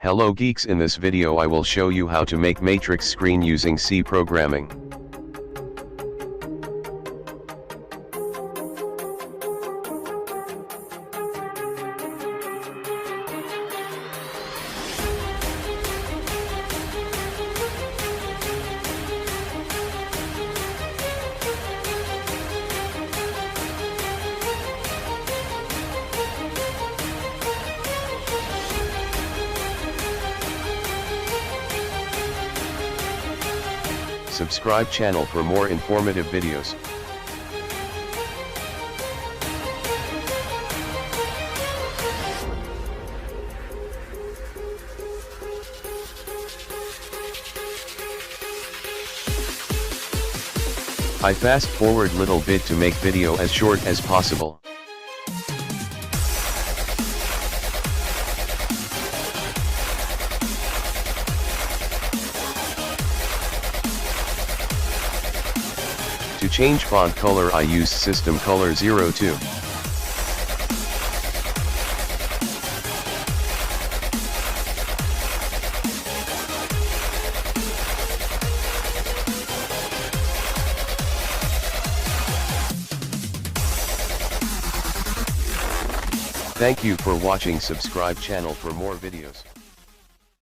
Hello geeks, in this video I will show you how to make matrix screen using C programming. Subscribe channel for more informative videos. I fast forward little bit to make video as short as possible. To change font color I use System Color 02. Thank you for watching. Subscribe channel for more videos.